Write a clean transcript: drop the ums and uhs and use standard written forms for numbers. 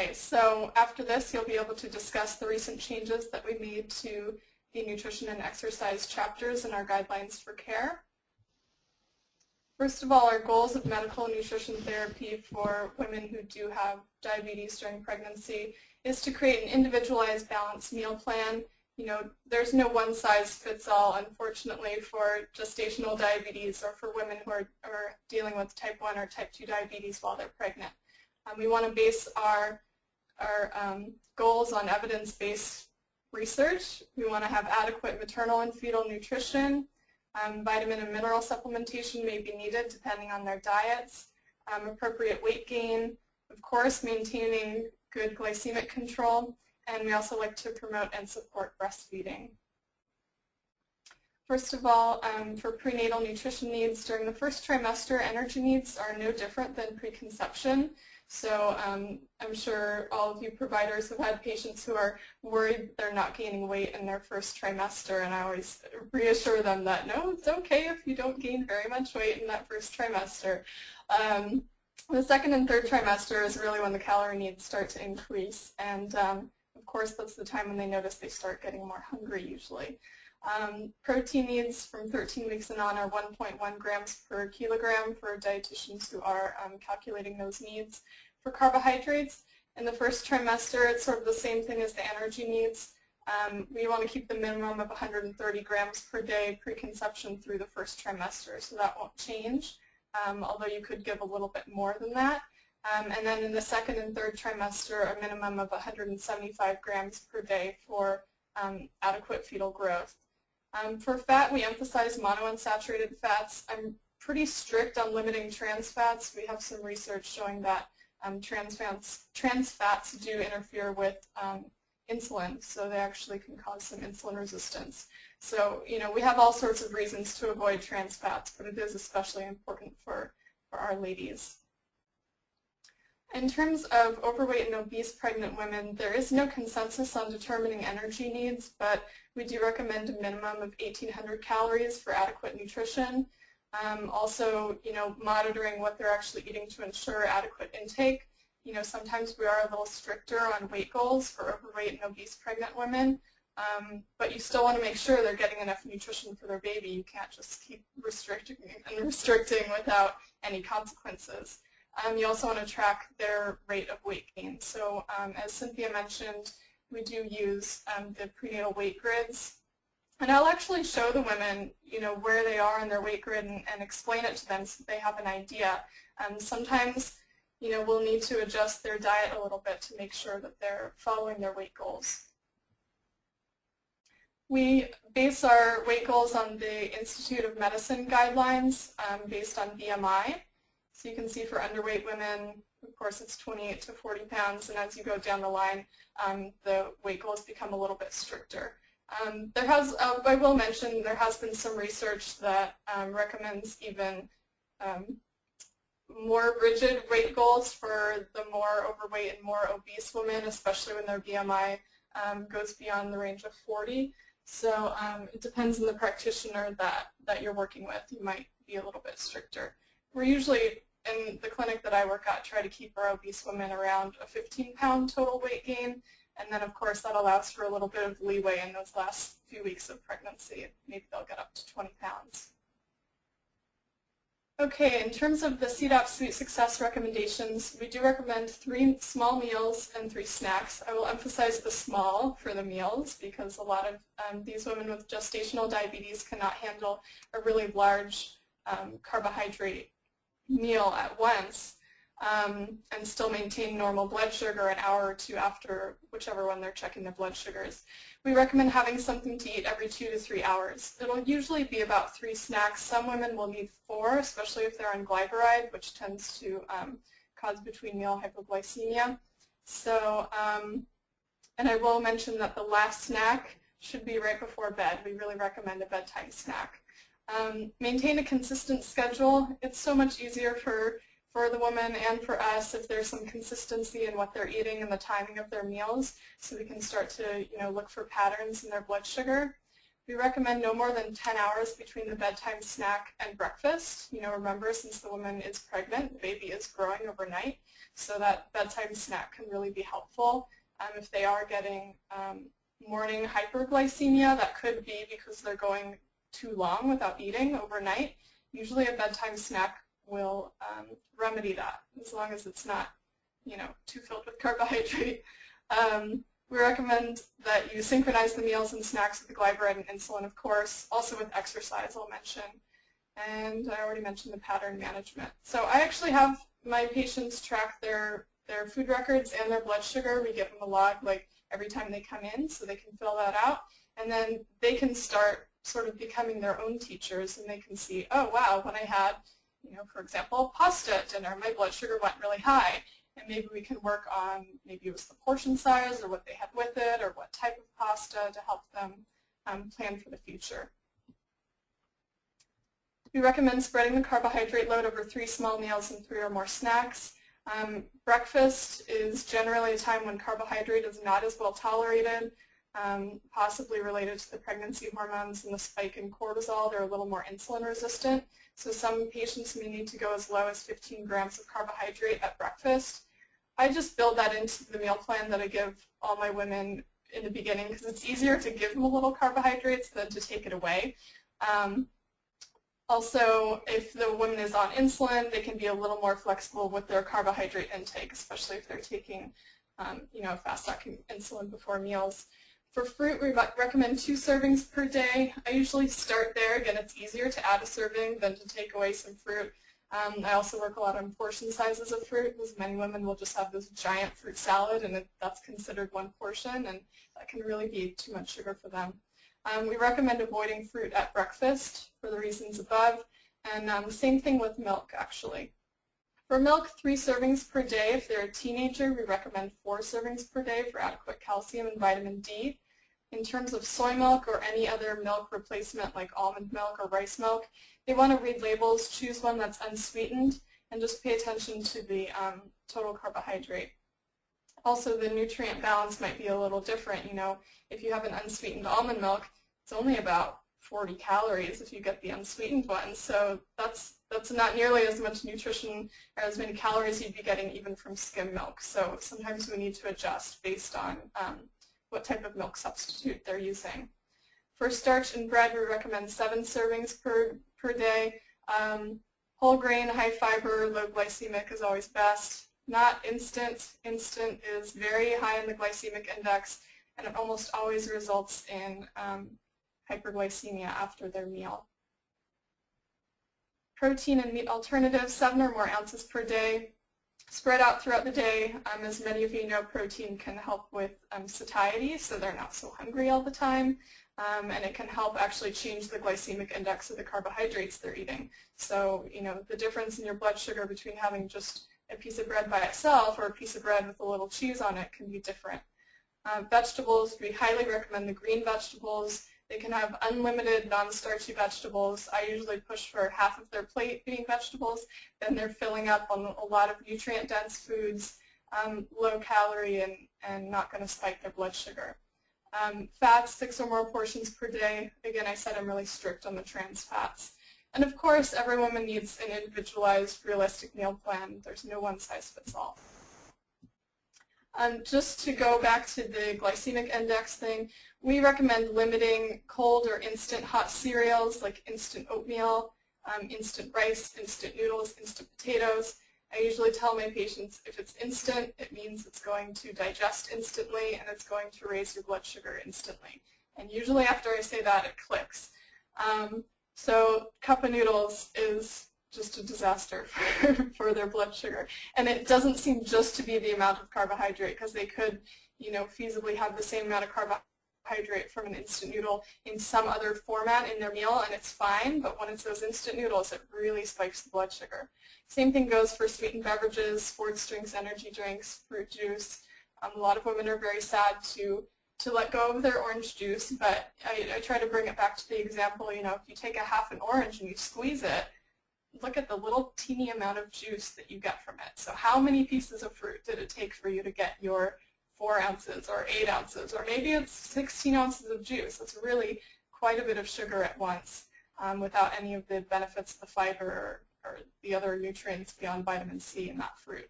Okay, so after this you'll be able to discuss the recent changes that we made to the nutrition and exercise chapters in our guidelines for care. First of all, our goals of medical nutrition therapy for women who do have diabetes during pregnancy is to create an individualized balanced meal plan. You know, there's no one size fits all, unfortunately, for gestational diabetes or for women who are dealing with type 1 or type 2 diabetes while they're pregnant. We want to base our goals on evidence-based research. We want to have adequate maternal and fetal nutrition. Vitamin and mineral supplementation may be needed depending on their diets. Appropriate weight gain, of course, maintaining good glycemic control, and we also like to promote and support breastfeeding. First of all, for prenatal nutrition needs during the first trimester, energy needs are no different than preconception. So I'm sure all of you providers have had patients who are worried they're not gaining weight in their first trimester, and I always reassure them that no, it's okay if you don't gain very much weight in that first trimester. The second and third trimester is really when the calorie needs start to increase, and of course that's the time when they notice they start getting more hungry usually. Protein needs from 13 weeks and on are 1.1 grams per kilogram for dietitians who are calculating those needs. For carbohydrates, in the first trimester, it's sort of the same thing as the energy needs. We want to keep the minimum of 130 grams per day preconception through the first trimester, so that won't change, although you could give a little bit more than that. And then in the second and third trimester, a minimum of 175 grams per day for adequate fetal growth. For fat, we emphasize monounsaturated fats. I'm pretty strict on limiting trans fats. We have some research showing that trans fats do interfere with insulin, so they actually can cause some insulin resistance. So, you know, we have all sorts of reasons to avoid trans fats, but it is especially important for our ladies. In terms of overweight and obese pregnant women, there is no consensus on determining energy needs, but we do recommend a minimum of 1,800 calories for adequate nutrition. Also, you know, monitoring what they're actually eating to ensure adequate intake. You know, sometimes we are a little stricter on weight goals for overweight and obese pregnant women, but you still want to make sure they're getting enough nutrition for their baby. You can't just keep restricting and restricting without any consequences. You also want to track their rate of weight gain. So as Cynthia mentioned, we do use the prenatal weight grids. And I'll actually show the women, you know, where they are in their weight grid and explain it to them so they have an idea. Sometimes, you know, we'll need to adjust their diet a little bit to make sure that they're following their weight goals. We base our weight goals on the Institute of Medicine guidelines based on BMI. So you can see for underweight women, of course, it's 28 to 40 pounds, and as you go down the line, the weight goals become a little bit stricter. I will mention, there has been some research that recommends even more rigid weight goals for the more overweight and more obese women, especially when their BMI goes beyond the range of 40. So it depends on the practitioner that you're working with. You might be a little bit stricter. We're usually, in the clinic that I work at, try to keep our obese women around a 15-pound total weight gain, and then of course that allows for a little bit of leeway in those last few weeks of pregnancy. Maybe they'll get up to 20 pounds. Okay, in terms of the CDAPP Sweet Success recommendations, we do recommend 3 small meals and 3 snacks. I will emphasize the small for the meals because a lot of these women with gestational diabetes cannot handle a really large carbohydrate meal at once and still maintain normal blood sugar an hour or 2 after whichever one they're checking their blood sugars. We recommend having something to eat every 2 to 3 hours. It'll usually be about 3 snacks. Some women will need 4, especially if they're on glyburide, which tends to cause between meal hypoglycemia. So, and I will mention that the last snack should be right before bed. We really recommend a bedtime snack. Maintain a consistent schedule. It's so much easier for the woman and for us if there's some consistency in what they're eating and the timing of their meals, so we can start to, you know, look for patterns in their blood sugar. We recommend no more than 10 hours between the bedtime snack and breakfast. Remember, since the woman is pregnant, the baby is growing overnight, so that bedtime snack can really be helpful. If they are getting morning hyperglycemia, that could be because they're going too long without eating overnight. Usually a bedtime snack will remedy that, as long as it's not, too filled with carbohydrate. We recommend that you synchronize the meals and snacks with the glyburide and insulin, of course, also with exercise, I'll mention. And I already mentioned the pattern management. So I actually have my patients track their food records and their blood sugar. We give them a log every time they come in, so they can fill that out. And then they can start sort of becoming their own teachers, and they can see, oh wow, when I had, for example, pasta at dinner, my blood sugar went really high. And maybe we can work on, maybe it was the portion size or what they had with it or what type of pasta to help them plan for the future. We recommend spreading the carbohydrate load over 3 small meals and 3 or more snacks. Breakfast is generally a time when carbohydrate is not as well tolerated, possibly related to the pregnancy hormones and the spike in cortisol. They're a little more insulin resistant. So some patients may need to go as low as 15 grams of carbohydrate at breakfast. I just build that into the meal plan that I give all my women in the beginning because it's easier to give them a little carbohydrates than to take it away. Also, if the woman is on insulin, they can be a little more flexible with their carbohydrate intake, especially if they're taking fast-acting insulin before meals. For fruit, we recommend 2 servings per day. I usually start there. Again, it's easier to add a serving than to take away some fruit. I also work a lot on portion sizes of fruit, because many women will just have this giant fruit salad, and that's considered 1 portion, and that can really be too much sugar for them. We recommend avoiding fruit at breakfast for the reasons above, and the same thing with milk, actually. For milk, 3 servings per day. If they're a teenager, we recommend 4 servings per day for adequate calcium and vitamin D. In terms of soy milk or any other milk replacement like almond milk or rice milk, they want to read labels, choose one that's unsweetened, and just pay attention to the total carbohydrate. Also, the nutrient balance might be a little different. If you have an unsweetened almond milk, it's only about 40 calories if you get the unsweetened one. So that's not nearly as much nutrition or as many calories you'd be getting even from skim milk. So sometimes we need to adjust based on what type of milk substitute they're using. For starch and bread, we recommend 7 servings per day. Whole grain, high fiber, low glycemic is always best. Not instant. Instant is very high in the glycemic index, and it almost always results in hyperglycemia after their meal. Protein and meat alternatives, 7 or more ounces per day. Spread out throughout the day. As many of you know, protein can help with satiety, so they're not so hungry all the time. And it can help actually change the glycemic index of the carbohydrates they're eating. So, the difference in your blood sugar between having just a piece of bread by itself or a piece of bread with a little cheese on it can be different. Vegetables, we highly recommend the green vegetables. They can have unlimited non-starchy vegetables. I usually push for half of their plate being vegetables. Then they're filling up on a lot of nutrient-dense foods, low calorie, and not going to spike their blood sugar. Fats, 6 or more portions per day. Again, I said I'm really strict on the trans fats. And of course, every woman needs an individualized, realistic meal plan. There's no one-size-fits-all. Just to go back to the glycemic index thing, we recommend limiting cold or instant hot cereals like instant oatmeal, instant rice, instant noodles, instant potatoes. I usually tell my patients if it's instant, it means it's going to digest instantly and it's going to raise your blood sugar instantly. And usually after I say that, it clicks. So cup of noodles is just a disaster for their blood sugar. And it doesn't seem just to be the amount of carbohydrate, because they could, feasibly have the same amount of carbohydrate from an instant noodle in some other format in their meal, and it's fine, but when it's those instant noodles, it really spikes the blood sugar. Same thing goes for sweetened beverages, sports drinks, energy drinks, fruit juice. A lot of women are very sad to let go of their orange juice, but I try to bring it back to the example, if you take a half an orange and you squeeze it, look at the little teeny amount of juice that you get from it. So how many pieces of fruit did it take for you to get your 4 ounces or 8 ounces, or maybe it's 16 ounces of juice? It's really quite a bit of sugar at once without any of the benefits of the fiber or the other nutrients beyond vitamin C in that fruit.